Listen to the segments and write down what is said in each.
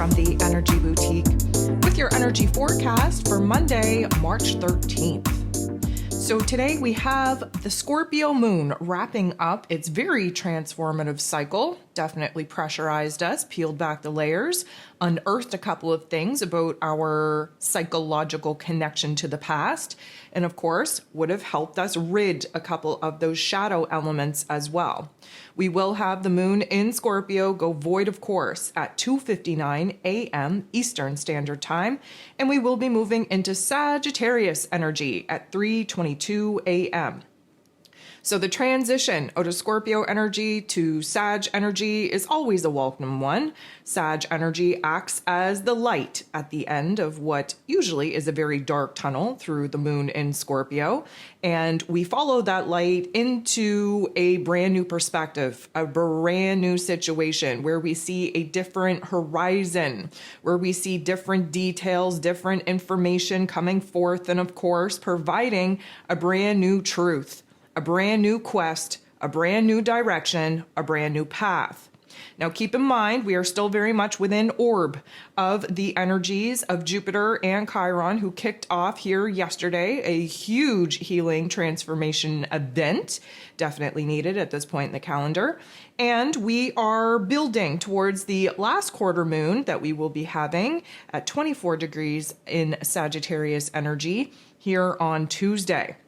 from the Energy Boutique with your energy forecast for Monday, March 13th. So today we have the Scorpio moon wrapping up its very transformative cycle, definitely pressurized us, peeled back the layers, unearthed a couple of things about our psychological connection to the past, and of course would have helped us rid a couple of those shadow elements as well. We will have the moon in Scorpio go void of course at 2:59 a.m. Eastern Standard Time, and we will be moving into Sagittarius energy at 3:22 a.m. So the transition out of Scorpio energy to Sag energy is always a welcome one. Sag energy acts as the light at the end of what usually is a very dark tunnel through the moon in Scorpio. And we follow that light into a brand new perspective, a brand new situation where we see a different horizon, where we see different details, different information coming forth, and of course, providing a brand new truth, a brand new quest, a brand new direction, a brand new path. Now keep in mind, we are still very much within orb of the energies of Jupiter and Chiron, who kicked off here yesterday, a huge healing transformation event, definitely needed at this point in the calendar. And we are building towards the last quarter moon that we will be having at 24 degrees in Sagittarius energy here on Tuesday.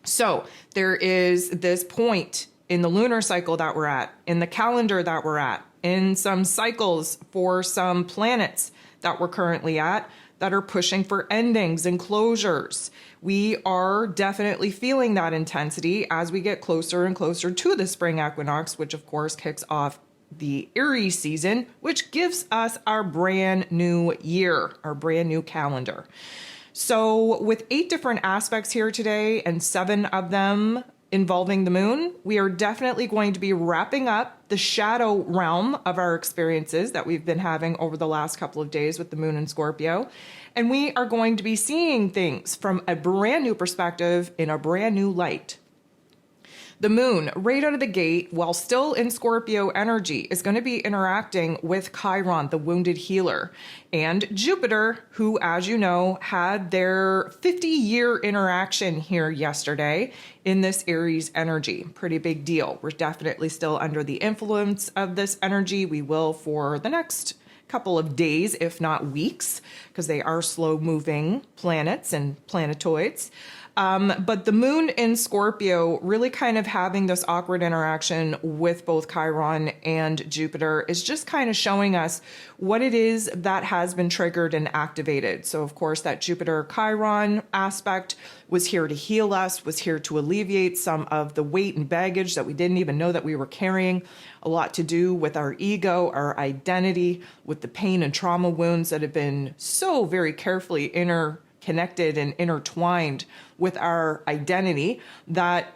So there is this point in the lunar cycle that we're at, in the calendar that we're at, in some cycles for some planets that we're currently at that are pushing for endings and closures. We are definitely feeling that intensity as we get closer and closer to the spring equinox, which of course kicks off the Aries season, which gives us our brand new year, our brand new calendar. So with 8 different aspects here today and 7 of them involving the moon, we are definitely going to be wrapping up the shadow realm of our experiences that we've been having over the last couple of days with the moon in Scorpio. And we are going to be seeing things from a brand new perspective in a brand new light. The moon, right out of the gate, while still in Scorpio energy, is going to be interacting with Chiron, the wounded healer, and Jupiter, who, as you know, had their 50-year interaction here yesterday in this Aries energy. Pretty big deal. We're definitely still under the influence of this energy. We will for the next couple of days, if not weeks, because they are slow-moving planets and planetoids. But the moon in Scorpio really kind of having this awkward interaction with both Chiron and Jupiter is just kind of showing us what it is that has been triggered and activated. So of course that Jupiter-Chiron aspect was here to heal us, was here to alleviate some of the weight and baggage that we didn't even know that we were carrying. A lot to do with our ego, our identity, with the pain and trauma wounds that have been so very carefully connected and intertwined with our identity, that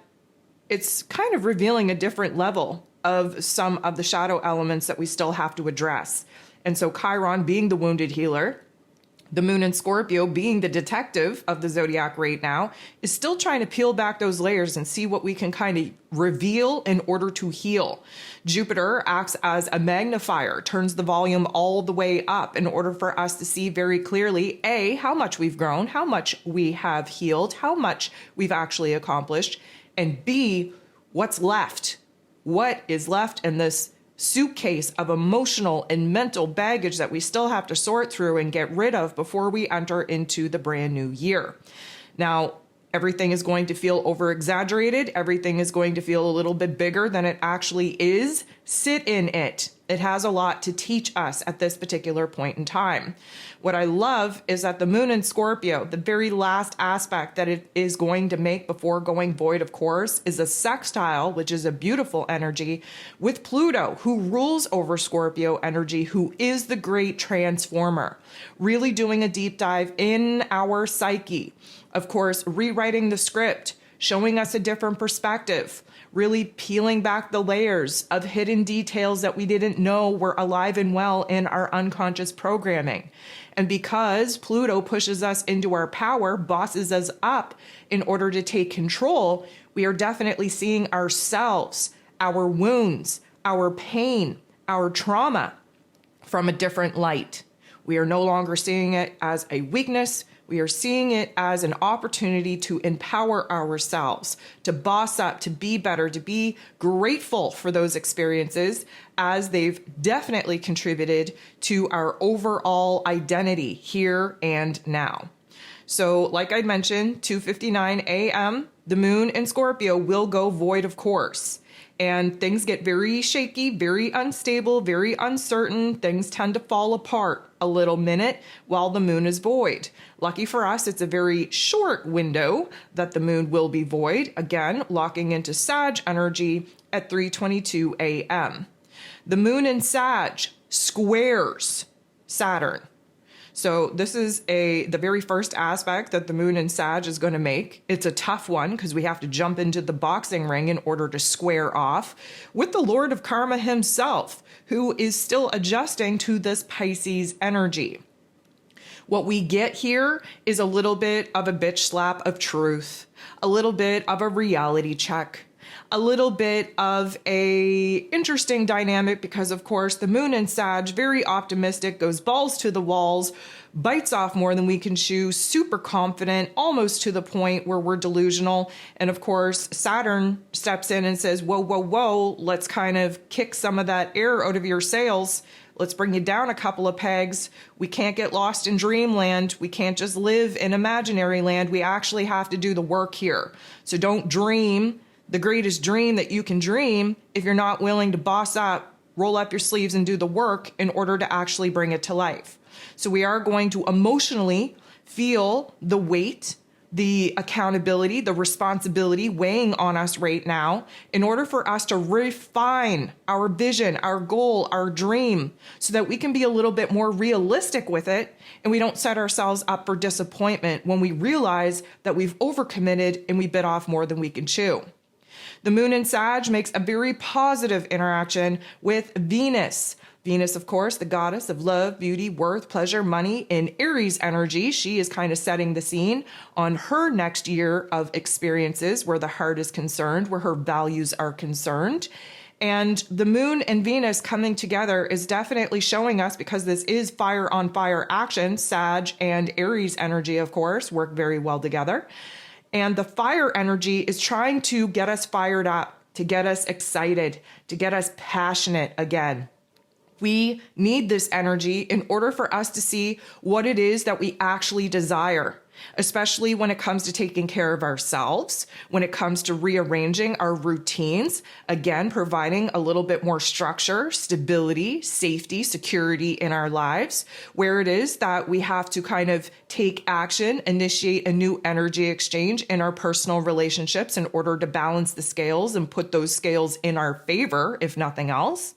it's kind of revealing a different level of some of the shadow elements that we still have to address. And so Chiron being the wounded healer, the moon in Scorpio being the detective of the zodiac right now, is still trying to peel back those layers and see what we can kind of reveal in order to heal. Jupiter acts as a magnifier, turns the volume all the way up in order for us to see very clearly, A, how much we've grown, how much we have healed, how much we've actually accomplished, and B, what's left. What is left in this suitcase of emotional and mental baggage that we still have to sort through and get rid of before we enter into the brand new year. Now, everything is going to feel over-exaggerated. Everything is going to feel a little bit bigger than it actually is. Sit in it. It has a lot to teach us at this particular point in time. What I love is that the moon in Scorpio, the very last aspect that it is going to make before going void, of course, is a sextile, which is a beautiful energy, with Pluto, who rules over Scorpio energy, who is the great transformer, really doing a deep dive in our psyche. Of course, rewriting the script, showing us a different perspective, really peeling back the layers of hidden details that we didn't know were alive and well in our unconscious programming. And because Pluto pushes us into our power, bosses us up in order to take control, we are definitely seeing ourselves, our wounds, our pain, our trauma from a different light. We are no longer seeing it as a weakness. We are seeing it as an opportunity to empower ourselves, to boss up, to be better, to be grateful for those experiences, as they've definitely contributed to our overall identity here and now. So like I mentioned, 2:59 a.m., the moon in Scorpio will go void, of course. And things get very shaky, very unstable, very uncertain. Things tend to fall apart a little minute while the moon is void. Lucky for us, it's a very short window that the moon will be void, again, locking into Sag energy at 3:22 a.m. The moon in Sag squares Saturn. So this is the very first aspect that the moon in Sag is going to make. It's a tough one because we have to jump into the boxing ring in order to square off with the Lord of Karma himself, who is still adjusting to this Pisces energy. What we get here is a little bit of a bitch slap of truth, a little bit of a reality check, a little bit of a interesting dynamic because, of course, the moon in Sag, very optimistic, goes balls to the walls, bites off more than we can chew, super confident, almost to the point where we're delusional. And of course, Saturn steps in and says, whoa, whoa, whoa, let's kind of kick some of that air out of your sails. Let's bring you down a couple of pegs. We can't get lost in dreamland. We can't just live in imaginary land. We actually have to do the work here. So don't dream the greatest dream that you can dream if you're not willing to boss up, roll up your sleeves and do the work in order to actually bring it to life. So we are going to emotionally feel the weight, the accountability, the responsibility weighing on us right now in order for us to refine our vision, our goal, our dream, so that we can be a little bit more realistic with it and we don't set ourselves up for disappointment when we realize that we've overcommitted and we bit off more than we can chew. The moon in Sag makes a very positive interaction with Venus. Venus, of course, the goddess of love, beauty, worth, pleasure, money in Aries energy. She is kind of setting the scene on her next year of experiences where the heart is concerned, where her values are concerned. And the moon and Venus coming together is definitely showing us, because this is fire on fire action, Sag and Aries energy, of course, work very well together. And the fire energy is trying to get us fired up, to get us excited, to get us passionate again. We need this energy in order for us to see what it is that we actually desire, especially when it comes to taking care of ourselves, when it comes to rearranging our routines, again, providing a little bit more structure, stability, safety, security in our lives, where it is that we have to kind of take action, initiate a new energy exchange in our personal relationships in order to balance the scales and put those scales in our favor, if nothing else.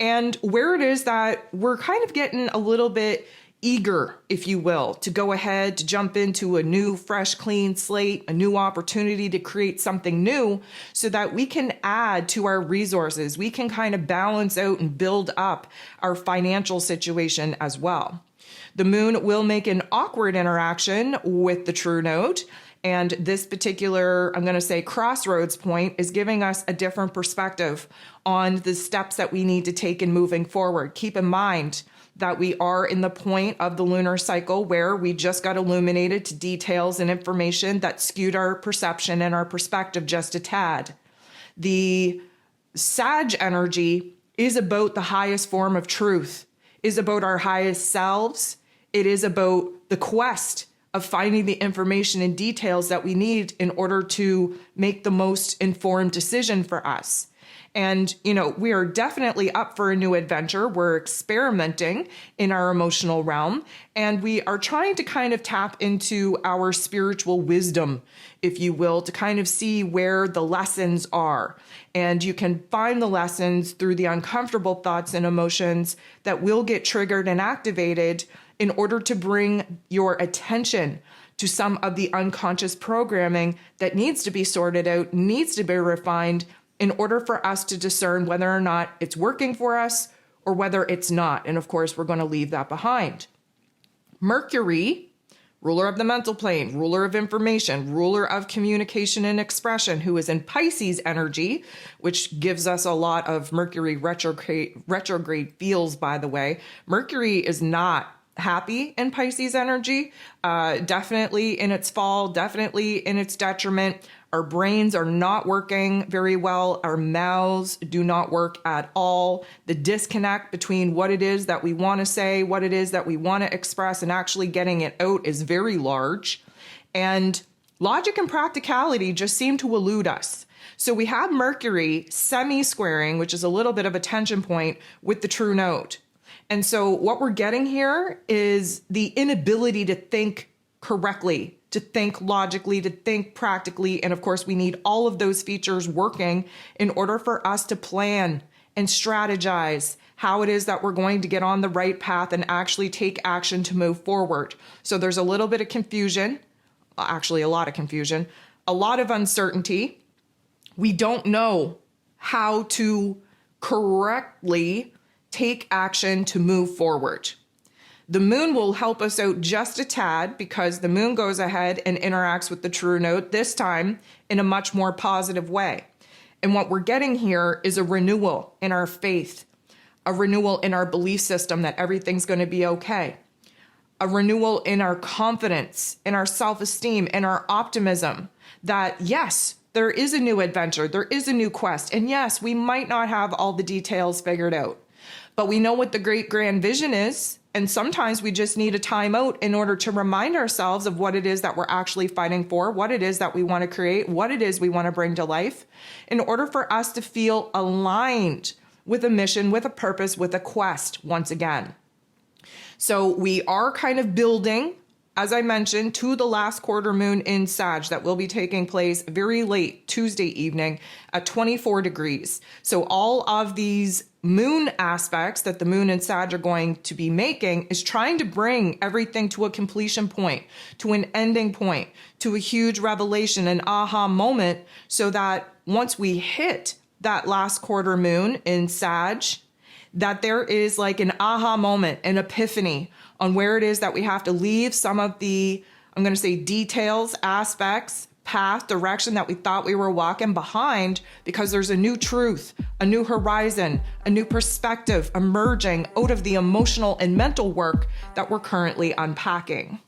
And where it is that we're kind of getting a little bit eager, if you will, to go ahead, to jump into a new, fresh, clean slate, a new opportunity to create something new so that we can add to our resources. We can kind of balance out and build up our financial situation as well. The moon will make an awkward interaction with the true node. And this particular, I'm going to say, crossroads point is giving us a different perspective on the steps that we need to take in moving forward. Keep in mind that we are in the point of the lunar cycle where we just got illuminated to details and information that skewed our perception and our perspective just a tad. The Sag energy is about the highest form of truth, is about our highest selves. It is about the quest of finding the information and details that we need in order to make the most informed decision for us. And, we are definitely up for a new adventure. We're experimenting in our emotional realm, and we are trying to kind of tap into our spiritual wisdom, if you will, to kind of see where the lessons are. And you can find the lessons through the uncomfortable thoughts and emotions that will get triggered and activated in order to bring your attention to some of the unconscious programming that needs to be sorted out, needs to be refined in order for us to discern whether or not it's working for us or whether it's not. And of course, we're going to leave that behind. Mercury, ruler of the mental plane, ruler of information, ruler of communication and expression, who is in Pisces energy, which gives us a lot of Mercury retrograde feels, by the way. Mercury is not happy in Pisces energy, definitely in its fall, definitely in its detriment. Our brains are not working very well. Our mouths do not work at all. The disconnect between what it is that we want to say, what it is that we want to express, and actually getting it out is very large. And logic and practicality just seem to elude us. So we have Mercury semi-squaring, which is a little bit of a tension point with the true note. And so what we're getting here is the inability to think correctly, to think logically, to think practically. And of course, we need all of those features working in order for us to plan and strategize how it is that we're going to get on the right path and actually take action to move forward. So there's a little bit of confusion, actually a lot of confusion, a lot of uncertainty. We don't know how to correctly take action to move forward. The moon will help us out just a tad because the moon goes ahead and interacts with the true note, this time in a much more positive way. And what we're getting here is a renewal in our faith, a renewal in our belief system that everything's going to be okay, a renewal in our confidence, in our self-esteem, in our optimism that yes, there is a new adventure, there is a new quest, and yes, we might not have all the details figured out, but we know what the great grand vision is. And sometimes we just need a timeout in order to remind ourselves of what it is that we're actually fighting for, what it is that we want to create, what it is we want to bring to life, in order for us to feel aligned with a mission, with a purpose, with a quest once again. So we are kind of building, as I mentioned, to the last quarter moon in Sag that will be taking place very late Tuesday evening at 24 degrees. So all of these moon aspects that the moon and Sag are going to be making is trying to bring everything to a completion point, to an ending point, to a huge revelation, an aha moment, so that once we hit that last quarter moon in Sag, that there is like an aha moment, an epiphany on where it is that we have to leave some of the, I'm going to say details, aspects, path, direction that we thought we were walking behind, because there's a new truth, a new horizon, a new perspective emerging out of the emotional and mental work that we're currently unpacking.